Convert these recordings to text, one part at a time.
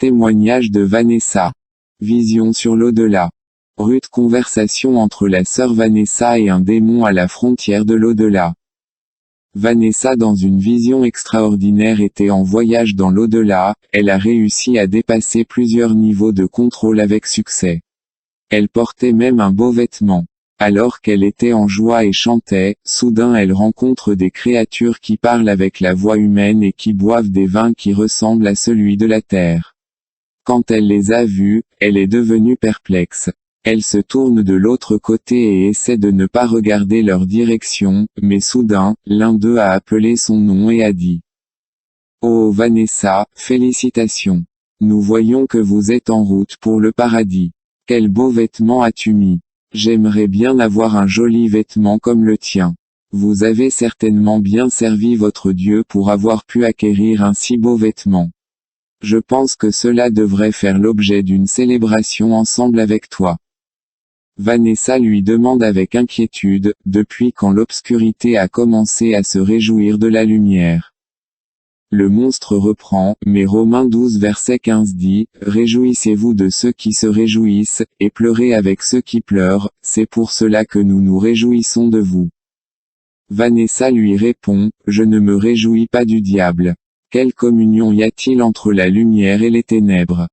Témoignage de Vanessa. Vision sur l'au-delà. Rude conversation entre la sœur Vanessa et un démon à la frontière de l'au-delà. Vanessa dans une vision extraordinaire était en voyage dans l'au-delà, elle a réussi à dépasser plusieurs niveaux de contrôle avec succès. Elle portait même un beau vêtement. Alors qu'elle était en joie et chantait, soudain elle rencontre des créatures qui parlent avec la voix humaine et qui boivent des vins qui ressemblent à celui de la terre. Quand elle les a vus, elle est devenue perplexe. Elle se tourne de l'autre côté et essaie de ne pas regarder leur direction, mais soudain, l'un d'eux a appelé son nom et a dit: Oh Vanessa, félicitations. Nous voyons que vous êtes en route pour le paradis. Quel beau vêtement as-tu mis? J'aimerais bien avoir un joli vêtement comme le tien. Vous avez certainement bien servi votre Dieu pour avoir pu acquérir un si beau vêtement. Je pense que cela devrait faire l'objet d'une célébration ensemble avec toi. Vanessa lui demande avec inquiétude, depuis quand l'obscurité a commencé à se réjouir de la lumière. Le monstre reprend, mais Romains 12 verset 15 dit, « Réjouissez-vous de ceux qui se réjouissent, et pleurez avec ceux qui pleurent, c'est pour cela que nous nous réjouissons de vous. » Vanessa lui répond, « Je ne me réjouis pas du diable. Quelle communion y a-t-il entre la lumière et les ténèbres? »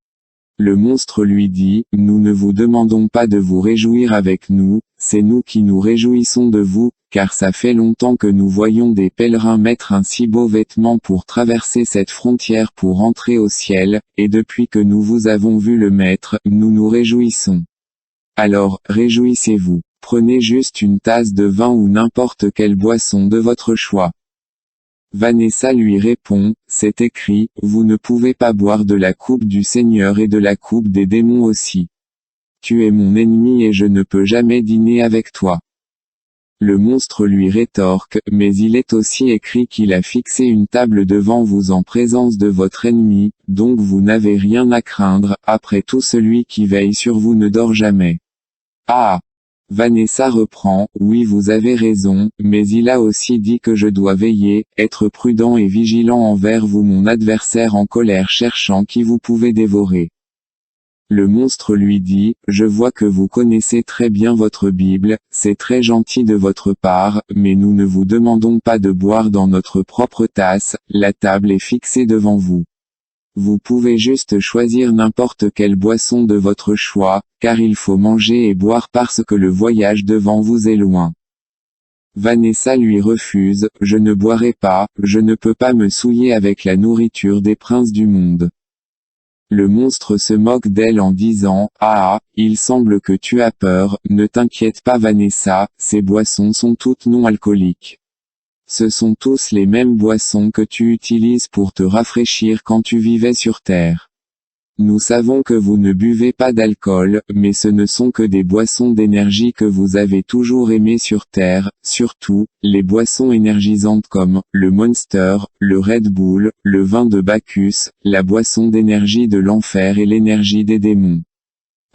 Le monstre lui dit, « Nous ne vous demandons pas de vous réjouir avec nous, c'est nous qui nous réjouissons de vous, car ça fait longtemps que nous voyons des pèlerins mettre un si beau vêtement pour traverser cette frontière pour entrer au ciel, et depuis que nous vous avons vu le mettre, nous nous réjouissons. Alors, réjouissez-vous, prenez juste une tasse de vin ou n'importe quelle boisson de votre choix. » Vanessa lui répond, « C'est écrit, vous ne pouvez pas boire de la coupe du Seigneur et de la coupe des démons aussi. Tu es mon ennemi et je ne peux jamais dîner avec toi. » Le monstre lui rétorque, « Mais il est aussi écrit qu'il a fixé une table devant vous en présence de votre ennemi, donc vous n'avez rien à craindre, après tout celui qui veille sur vous ne dort jamais. » Ah! Vanessa reprend, « Oui vous avez raison, mais il a aussi dit que je dois veiller, être prudent et vigilant envers vous mon adversaire en colère cherchant qui vous pouvez dévorer. » Le monstre lui dit, « Je vois que vous connaissez très bien votre Bible, c'est très gentil de votre part, mais nous ne vous demandons pas de boire dans notre propre tasse, la table est fixée devant vous. Vous pouvez juste choisir n'importe quelle boisson de votre choix, car il faut manger et boire parce que le voyage devant vous est loin. » Vanessa lui refuse, « Je ne boirai pas, je ne peux pas me souiller avec la nourriture des princes du monde. » Le monstre se moque d'elle en disant, « Ah, il semble que tu as peur, ne t'inquiète pas Vanessa, ces boissons sont toutes non alcooliques. Ce sont tous les mêmes boissons que tu utilises pour te rafraîchir quand tu vivais sur Terre. Nous savons que vous ne buvez pas d'alcool, mais ce ne sont que des boissons d'énergie que vous avez toujours aimées sur Terre, surtout, les boissons énergisantes comme, le Monster, le Red Bull, le vin de Bacchus, la boisson d'énergie de l'enfer et l'énergie des démons.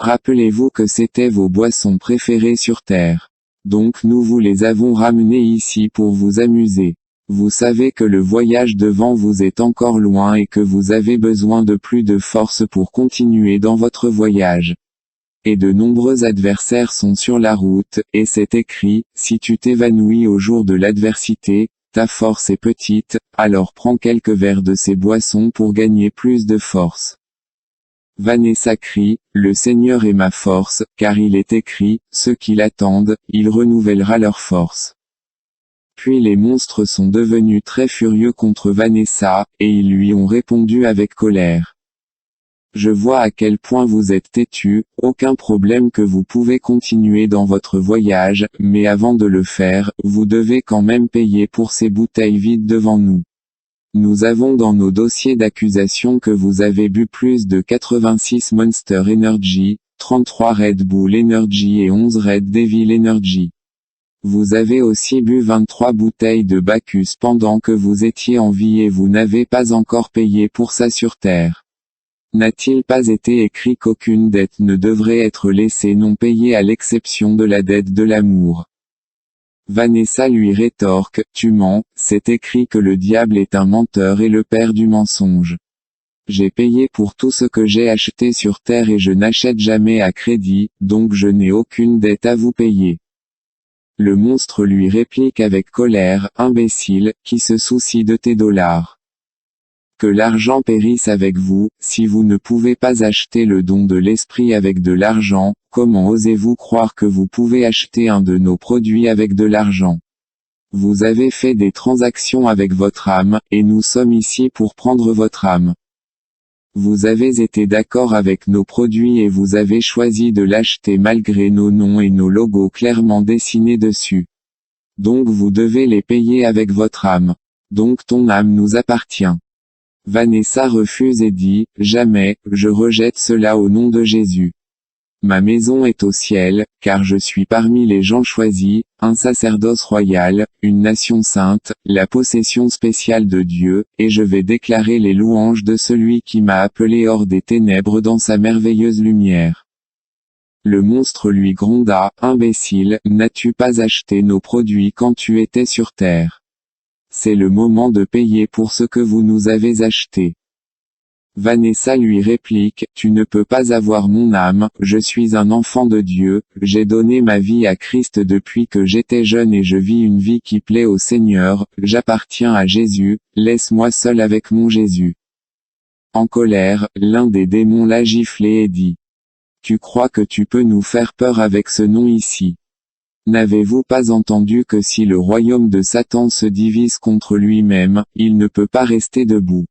Rappelez-vous que c'étaient vos boissons préférées sur Terre. Donc nous vous les avons ramenées ici pour vous amuser. Vous savez que le voyage devant vous est encore loin et que vous avez besoin de plus de force pour continuer dans votre voyage. Et de nombreux adversaires sont sur la route, et c'est écrit, si tu t'évanouis au jour de l'adversité, ta force est petite, alors prends quelques verres de ces boissons pour gagner plus de force. Vanessa crie, « Le Seigneur est ma force, car il est écrit, ceux qui l'attendent, il renouvellera leur force. » Puis les monstres sont devenus très furieux contre Vanessa, et ils lui ont répondu avec colère. « Je vois à quel point vous êtes têtu, aucun problème que vous pouvez continuer dans votre voyage, mais avant de le faire, vous devez quand même payer pour ces bouteilles vides devant nous. Nous avons dans nos dossiers d'accusation que vous avez bu plus de 86 Monster Energy, 33 Red Bull Energy et 11 Red Devil Energy. Vous avez aussi bu 23 bouteilles de Bacchus pendant que vous étiez en vie et vous n'avez pas encore payé pour ça sur Terre. N'a-t-il pas été écrit qu'aucune dette ne devrait être laissée non payée à l'exception de la dette de l'amour? » Vanessa lui rétorque, « Tu mens, c'est écrit que le diable est un menteur et le père du mensonge. J'ai payé pour tout ce que j'ai acheté sur terre et je n'achète jamais à crédit, donc je n'ai aucune dette à vous payer. Le monstre lui réplique avec colère, imbécile, qui se soucie de tes dollars. Que l'argent périsse avec vous, si vous ne pouvez pas acheter le don de l'esprit avec de l'argent, comment osez-vous croire que vous pouvez acheter un de nos produits avec de l'argent? Vous avez fait des transactions avec votre âme, et nous sommes ici pour prendre votre âme. Vous avez été d'accord avec nos produits et vous avez choisi de l'acheter malgré nos noms et nos logos clairement dessinés dessus. Donc vous devez les payer avec votre âme. Donc ton âme nous appartient. Vanessa refuse et dit, jamais, je rejette cela au nom de Jésus. Ma maison est au ciel, car je suis parmi les gens choisis, un sacerdoce royal, une nation sainte, la possession spéciale de Dieu, et je vais déclarer les louanges de celui qui m'a appelé hors des ténèbres dans sa merveilleuse lumière. Le monstre lui gronda, imbécile, n'as-tu pas acheté nos produits quand tu étais sur terre? C'est le moment de payer pour ce que vous nous avez acheté. Vanessa lui réplique, tu ne peux pas avoir mon âme, je suis un enfant de Dieu, j'ai donné ma vie à Christ depuis que j'étais jeune et je vis une vie qui plaît au Seigneur, j'appartiens à Jésus, laisse-moi seul avec mon Jésus. En colère, l'un des démons l'a giflé et dit. Tu crois que tu peux nous faire peur avec ce nom ici? N'avez-vous pas entendu que si le royaume de Satan se divise contre lui-même, il ne peut pas rester debout?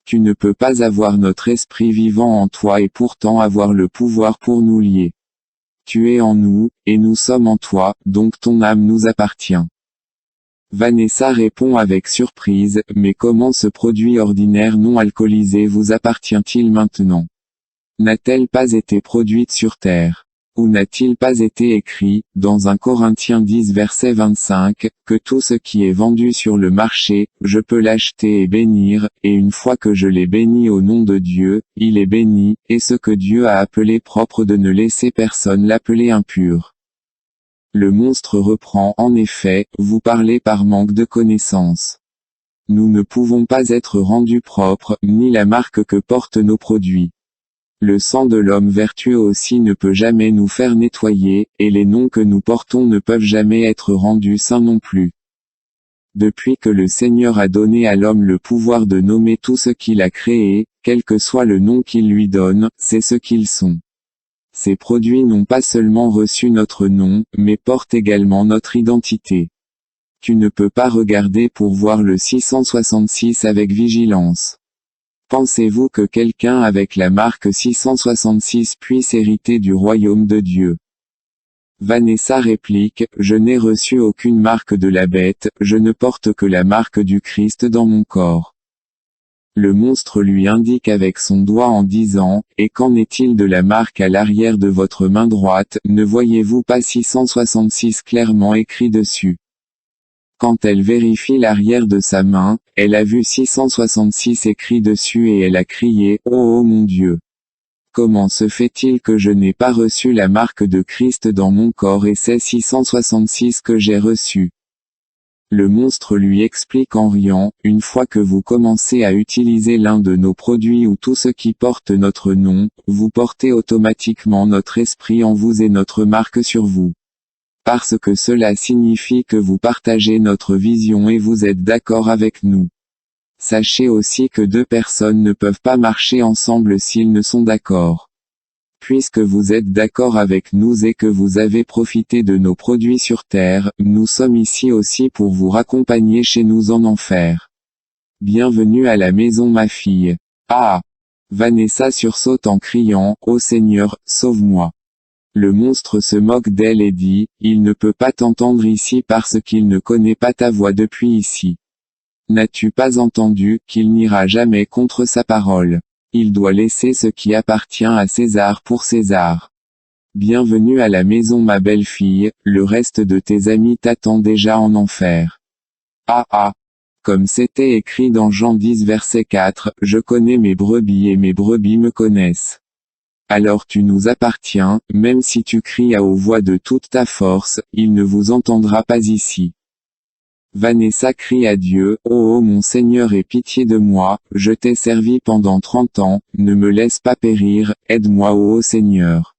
Tu ne peux pas avoir notre esprit vivant en toi et pourtant avoir le pouvoir pour nous lier. Tu es en nous, et nous sommes en toi, donc ton âme nous appartient. Vanessa répond avec surprise, mais comment ce produit ordinaire non alcoolisé vous appartient-il maintenant? N'a-t-elle pas été produite sur terre? Ou n'a-t-il pas été écrit, dans 1 Corinthiens 10 verset 25, que tout ce qui est vendu sur le marché, je peux l'acheter et bénir, et une fois que je l'ai béni au nom de Dieu, il est béni, et ce que Dieu a appelé propre de ne laisser personne l'appeler impur. Le monstre reprend en effet, vous parlez par manque de connaissance. Nous ne pouvons pas être rendus propres, ni la marque que portent nos produits. Le sang de l'homme vertueux aussi ne peut jamais nous faire nettoyer, et les noms que nous portons ne peuvent jamais être rendus saints non plus. Depuis que le Seigneur a donné à l'homme le pouvoir de nommer tout ce qu'il a créé, quel que soit le nom qu'il lui donne, c'est ce qu'ils sont. Ces produits n'ont pas seulement reçu notre nom, mais portent également notre identité. Tu ne peux pas regarder pour voir le 666 avec vigilance. Pensez-vous que quelqu'un avec la marque 666 puisse hériter du royaume de Dieu? Vanessa réplique, je n'ai reçu aucune marque de la bête, je ne porte que la marque du Christ dans mon corps. Le monstre lui indique avec son doigt en disant, et qu'en est-il de la marque à l'arrière de votre main droite, ne voyez-vous pas 666 clairement écrit dessus? Quand elle vérifie l'arrière de sa main, elle a vu 666 écrit dessus et elle a crié, oh mon Dieu! Comment se fait-il que je n'ai pas reçu la marque de Christ dans mon corps et c'est 666 que j'ai reçu? Le monstre lui explique en riant, une fois que vous commencez à utiliser l'un de nos produits ou tout ce qui porte notre nom, vous portez automatiquement notre esprit en vous et notre marque sur vous. Parce que cela signifie que vous partagez notre vision et vous êtes d'accord avec nous. Sachez aussi que deux personnes ne peuvent pas marcher ensemble s'ils ne sont d'accord. Puisque vous êtes d'accord avec nous et que vous avez profité de nos produits sur terre, nous sommes ici aussi pour vous raccompagner chez nous en enfer. Bienvenue à la maison ma fille. Ah! Vanessa sursaute en criant, ô Seigneur, sauve-moi. Le monstre se moque d'elle et dit, il ne peut pas t'entendre ici parce qu'il ne connaît pas ta voix depuis ici. N'as-tu pas entendu qu'il n'ira jamais contre sa parole? Il doit laisser ce qui appartient à César pour César. Bienvenue à la maison ma belle-fille, le reste de tes amis t'attend déjà en enfer. Ah ah! Comme c'était écrit dans Jean 10 verset 4, je connais mes brebis et mes brebis me connaissent. Alors tu nous appartiens, même si tu cries à haute voix de toute ta force, il ne vous entendra pas ici. Vanessa crie à Dieu, « Oh mon Seigneur, aie pitié de moi, je t'ai servi pendant 30 ans, ne me laisse pas périr, aide-moi ô Seigneur. »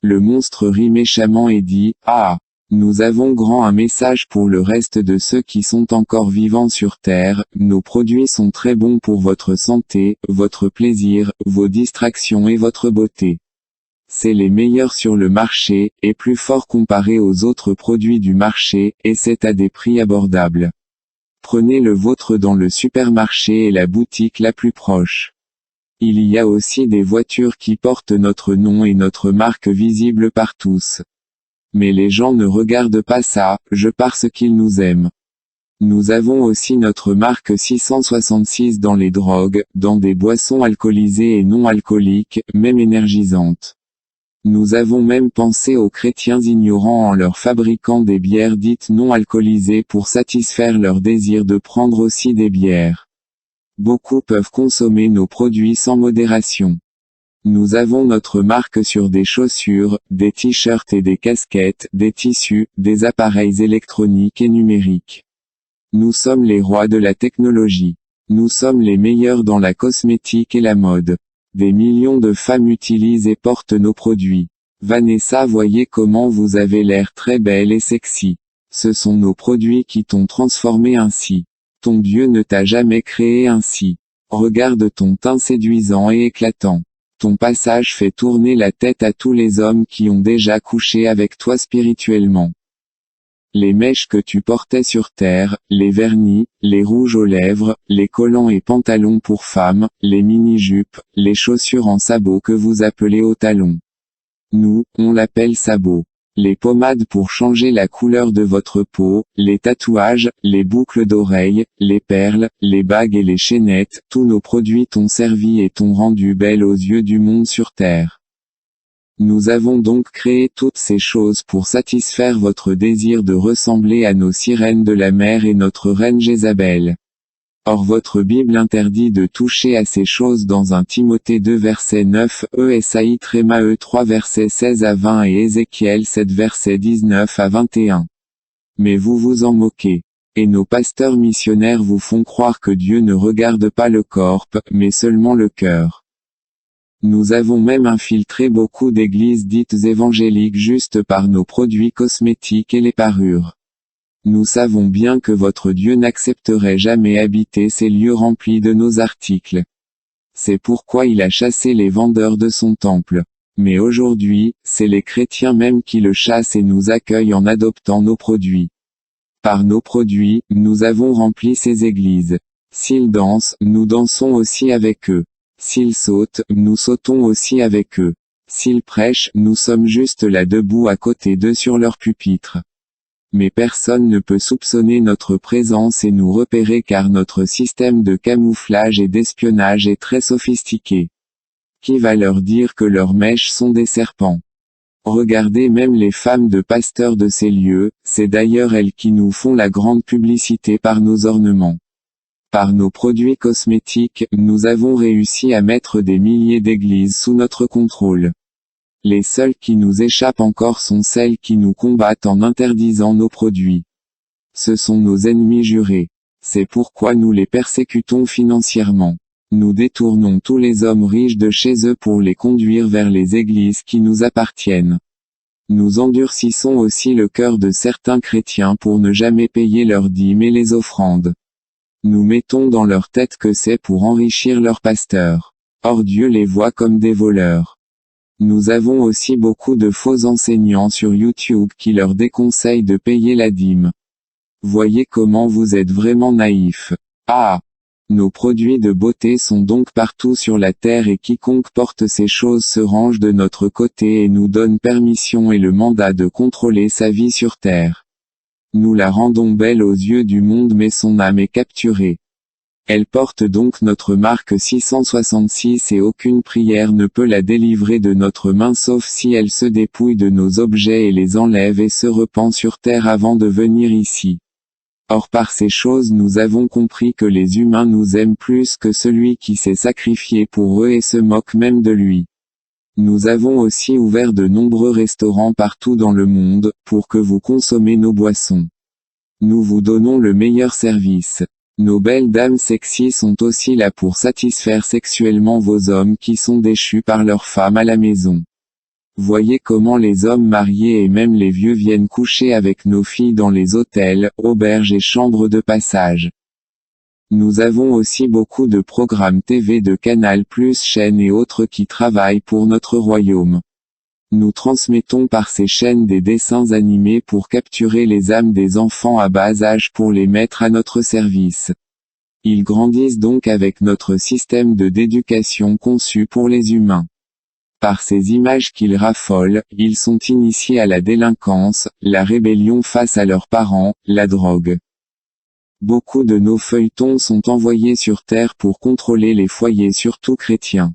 Le monstre rit méchamment et dit, « Ah! Nous avons grand un message pour le reste de ceux qui sont encore vivants sur Terre, nos produits sont très bons pour votre santé, votre plaisir, vos distractions et votre beauté. C'est les meilleurs sur le marché, et plus fort comparé aux autres produits du marché, et c'est à des prix abordables. Prenez le vôtre dans le supermarché et la boutique la plus proche. Il y a aussi des voitures qui portent notre nom et notre marque visible par tous. Mais les gens ne regardent pas ça, parce qu'ils nous aiment. Nous avons aussi notre marque 666 dans les drogues, dans des boissons alcoolisées et non alcooliques, même énergisantes. Nous avons même pensé aux chrétiens ignorants en leur fabriquant des bières dites non alcoolisées pour satisfaire leur désir de prendre aussi des bières. Beaucoup peuvent consommer nos produits sans modération. Nous avons notre marque sur des chaussures, des t-shirts et des casquettes, des tissus, des appareils électroniques et numériques. Nous sommes les rois de la technologie. Nous sommes les meilleurs dans la cosmétique et la mode. Des millions de femmes utilisent et portent nos produits. Vanessa, voyez comment vous avez l'air très belle et sexy. Ce sont nos produits qui t'ont transformé ainsi. Ton Dieu ne t'a jamais créé ainsi. Regarde ton teint séduisant et éclatant. Ton passage fait tourner la tête à tous les hommes qui ont déjà couché avec toi spirituellement. Les mèches que tu portais sur terre, les vernis, les rouges aux lèvres, les collants et pantalons pour femmes, les mini-jupes, les chaussures en sabots que vous appelez aux talons. Nous, on l'appelle sabot. Les pommades pour changer la couleur de votre peau, les tatouages, les boucles d'oreilles, les perles, les bagues et les chaînettes, tous nos produits t'ont servi et t'ont rendu belle aux yeux du monde sur terre. Nous avons donc créé toutes ces choses pour satisfaire votre désir de ressembler à nos sirènes de la mer et notre reine Jézabel. Or votre Bible interdit de toucher à ces choses dans 1 Timothée 2 verset 9, Esaïe 3 verset 16 à 20 et Ézéchiel 7 verset 19 à 21. Mais vous vous en moquez. Et nos pasteurs missionnaires vous font croire que Dieu ne regarde pas le corps, mais seulement le cœur. Nous avons même infiltré beaucoup d'églises dites évangéliques juste par nos produits cosmétiques et les parures. Nous savons bien que votre Dieu n'accepterait jamais habiter ces lieux remplis de nos articles. C'est pourquoi il a chassé les vendeurs de son temple. Mais aujourd'hui, c'est les chrétiens même qui le chassent et nous accueillent en adoptant nos produits. Par nos produits, nous avons rempli ces églises. S'ils dansent, nous dansons aussi avec eux. S'ils sautent, nous sautons aussi avec eux. S'ils prêchent, nous sommes juste là debout à côté d'eux sur leur pupitre. Mais personne ne peut soupçonner notre présence et nous repérer car notre système de camouflage et d'espionnage est très sophistiqué. Qui va leur dire que leurs mèches sont des serpents? Regardez même les femmes de pasteurs de ces lieux, c'est d'ailleurs elles qui nous font la grande publicité par nos ornements. Par nos produits cosmétiques, nous avons réussi à mettre des milliers d'églises sous notre contrôle. Les seules qui nous échappent encore sont celles qui nous combattent en interdisant nos produits. Ce sont nos ennemis jurés. C'est pourquoi nous les persécutons financièrement. Nous détournons tous les hommes riches de chez eux pour les conduire vers les églises qui nous appartiennent. Nous endurcissons aussi le cœur de certains chrétiens pour ne jamais payer leurs dîmes et les offrandes. Nous mettons dans leur tête que c'est pour enrichir leurs pasteurs. Or Dieu les voit comme des voleurs. Nous avons aussi beaucoup de faux enseignants sur YouTube qui leur déconseillent de payer la dîme. Voyez comment vous êtes vraiment naïfs. Ah! Nos produits de beauté sont donc partout sur la terre et quiconque porte ces choses se range de notre côté et nous donne permission et le mandat de contrôler sa vie sur terre. Nous la rendons belle aux yeux du monde mais son âme est capturée. Elle porte donc notre marque 666 et aucune prière ne peut la délivrer de notre main sauf si elle se dépouille de nos objets et les enlève et se repent sur terre avant de venir ici. Or par ces choses nous avons compris que les humains nous aiment plus que celui qui s'est sacrifié pour eux et se moquent même de lui. Nous avons aussi ouvert de nombreux restaurants partout dans le monde, pour que vous consommez nos boissons. Nous vous donnons le meilleur service. Nos belles dames sexy sont aussi là pour satisfaire sexuellement vos hommes qui sont déchus par leurs femmes à la maison. Voyez comment les hommes mariés et même les vieux viennent coucher avec nos filles dans les hôtels, auberges et chambres de passage. Nous avons aussi beaucoup de programmes TV de Canal+, chaînes et autres qui travaillent pour notre royaume. Nous transmettons par ces chaînes des dessins animés pour capturer les âmes des enfants à bas âge pour les mettre à notre service. Ils grandissent donc avec notre système d'éducation conçu pour les humains. Par ces images qu'ils raffolent, ils sont initiés à la délinquance, la rébellion face à leurs parents, la drogue. Beaucoup de nos feuilletons sont envoyés sur Terre pour contrôler les foyers surtout chrétiens.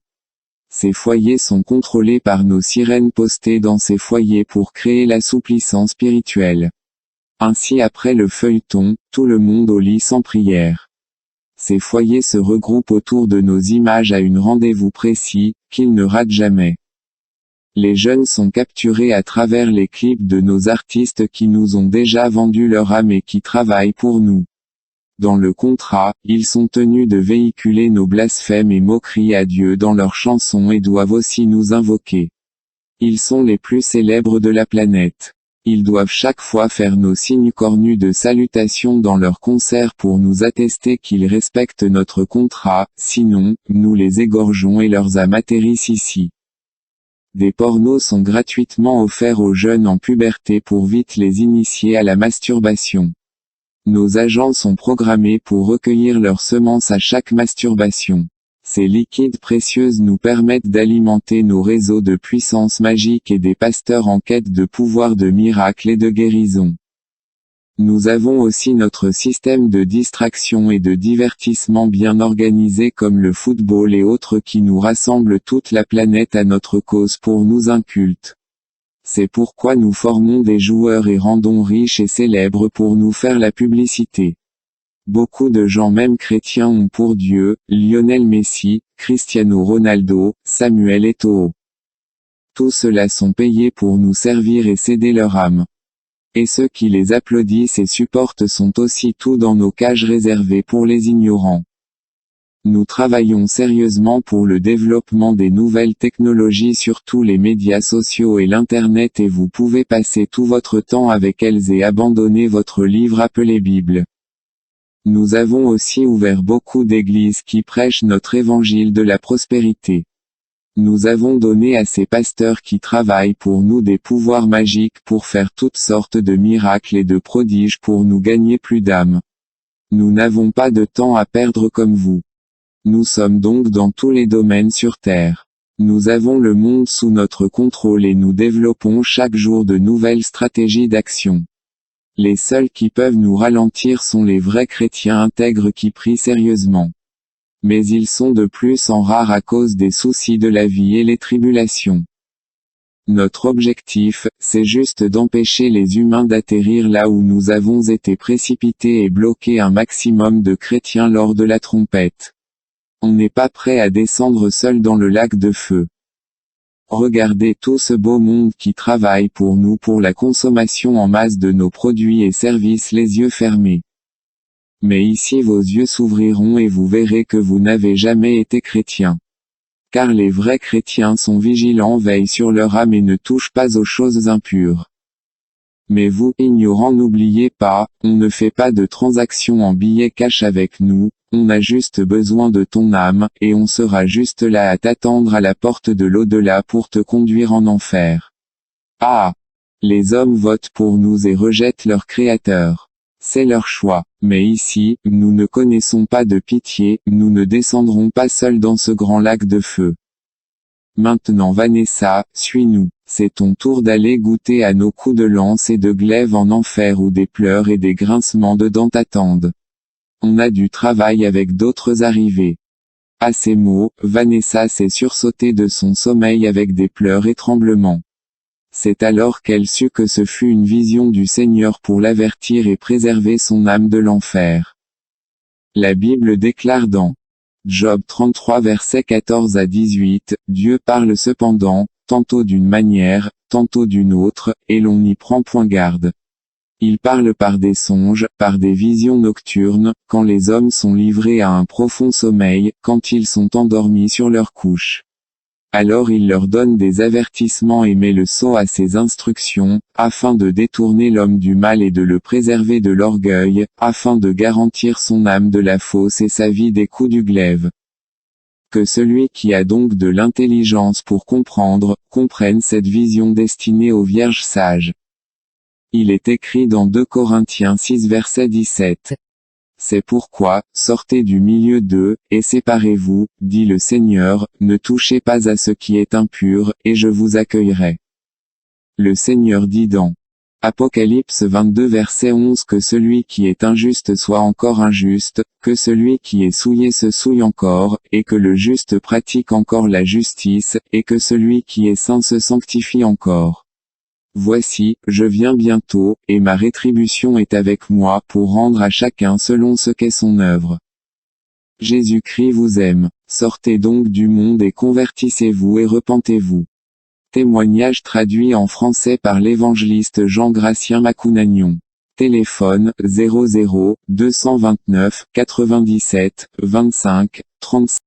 Ces foyers sont contrôlés par nos sirènes postées dans ces foyers pour créer l'assouplissement spirituel. Ainsi après le feuilleton, tout le monde au lit sans prière. Ces foyers se regroupent autour de nos images à un rendez-vous précis, qu'ils ne ratent jamais. Les jeunes sont capturés à travers les clips de nos artistes qui nous ont déjà vendu leur âme et qui travaillent pour nous. Dans le contrat, ils sont tenus de véhiculer nos blasphèmes et moqueries à Dieu dans leurs chansons et doivent aussi nous invoquer. Ils sont les plus célèbres de la planète. Ils doivent chaque fois faire nos signes cornus de salutation dans leurs concerts pour nous attester qu'ils respectent notre contrat, sinon, nous les égorgeons et leurs âmes atterrissent ici. Des pornos sont gratuitement offerts aux jeunes en puberté pour vite les initier à la masturbation. Nos agents sont programmés pour recueillir leurs semences à chaque masturbation. Ces liquides précieuses nous permettent d'alimenter nos réseaux de puissance magique et des pasteurs en quête de pouvoir de miracles et de guérison. Nous avons aussi notre système de distraction et de divertissement bien organisé comme le football et autres qui nous rassemblent toute la planète à notre cause pour nous incultes. C'est pourquoi nous formons des joueurs et rendons riches et célèbres pour nous faire la publicité. Beaucoup de gens même chrétiens ont pour Dieu, Lionel Messi, Cristiano Ronaldo, Samuel Eto'o. Tous ceux-là sont payés pour nous servir et céder leur âme. Et ceux qui les applaudissent et supportent sont aussi tous dans nos cages réservées pour les ignorants. Nous travaillons sérieusement pour le développement des nouvelles technologies sur tous les médias sociaux et l'Internet et vous pouvez passer tout votre temps avec elles et abandonner votre livre appelé Bible. Nous avons aussi ouvert beaucoup d'églises qui prêchent notre évangile de la prospérité. Nous avons donné à ces pasteurs qui travaillent pour nous des pouvoirs magiques pour faire toutes sortes de miracles et de prodiges pour nous gagner plus d'âmes. Nous n'avons pas de temps à perdre comme vous. Nous sommes donc dans tous les domaines sur Terre. Nous avons le monde sous notre contrôle et nous développons chaque jour de nouvelles stratégies d'action. Les seuls qui peuvent nous ralentir sont les vrais chrétiens intègres qui prient sérieusement. Mais ils sont de plus en rare à cause des soucis de la vie et les tribulations. Notre objectif, c'est juste d'empêcher les humains d'atterrir là où nous avons été précipités et bloquer un maximum de chrétiens lors de la trompette. On n'est pas prêt à descendre seul dans le lac de feu. Regardez tout ce beau monde qui travaille pour nous pour la consommation en masse de nos produits et services les yeux fermés. Mais ici vos yeux s'ouvriront et vous verrez que vous n'avez jamais été chrétien. Car les vrais chrétiens sont vigilants, veillent sur leur âme et ne touchent pas aux choses impures. Mais vous, ignorants, n'oubliez pas, on ne fait pas de transactions en billets cash avec nous, on a juste besoin de ton âme, et on sera juste là à t'attendre à la porte de l'au-delà pour te conduire en enfer. Ah! Les hommes votent pour nous et rejettent leur Créateur. C'est leur choix, mais ici, nous ne connaissons pas de pitié, nous ne descendrons pas seuls dans ce grand lac de feu. Maintenant Vanessa, suis-nous, c'est ton tour d'aller goûter à nos coups de lance et de glaive en enfer où des pleurs et des grincements de dents t'attendent. On a du travail avec d'autres arrivées. À ces mots, Vanessa s'est sursautée de son sommeil avec des pleurs et tremblements. C'est alors qu'elle sut que ce fut une vision du Seigneur pour l'avertir et préserver son âme de l'enfer. La Bible déclare dans Job 33 versets 14 à 18, Dieu parle cependant, tantôt d'une manière, tantôt d'une autre, et l'on n'y prend point garde. Il parle par des songes, par des visions nocturnes, quand les hommes sont livrés à un profond sommeil, quand ils sont endormis sur leur couche. Alors il leur donne des avertissements et met le sceau à ses instructions, afin de détourner l'homme du mal et de le préserver de l'orgueil, afin de garantir son âme de la fausse et sa vie des coups du glaive. Que celui qui a donc de l'intelligence pour comprendre, comprenne cette vision destinée aux vierges sages. Il est écrit dans 2 Corinthiens 6 verset 17. C'est pourquoi, sortez du milieu d'eux, et séparez-vous, dit le Seigneur, ne touchez pas à ce qui est impur, et je vous accueillerai. Le Seigneur dit dans Apocalypse 22 verset 11 que celui qui est injuste soit encore injuste, que celui qui est souillé se souille encore, et que le juste pratique encore la justice, et que celui qui est saint se sanctifie encore. Voici, je viens bientôt, et ma rétribution est avec moi pour rendre à chacun selon ce qu'est son œuvre. Jésus-Christ vous aime. Sortez donc du monde et convertissez-vous et repentez-vous. Témoignage traduit en français par l'évangéliste Jean-Gratien Macounagnon. Téléphone, 00 229 97 25 35.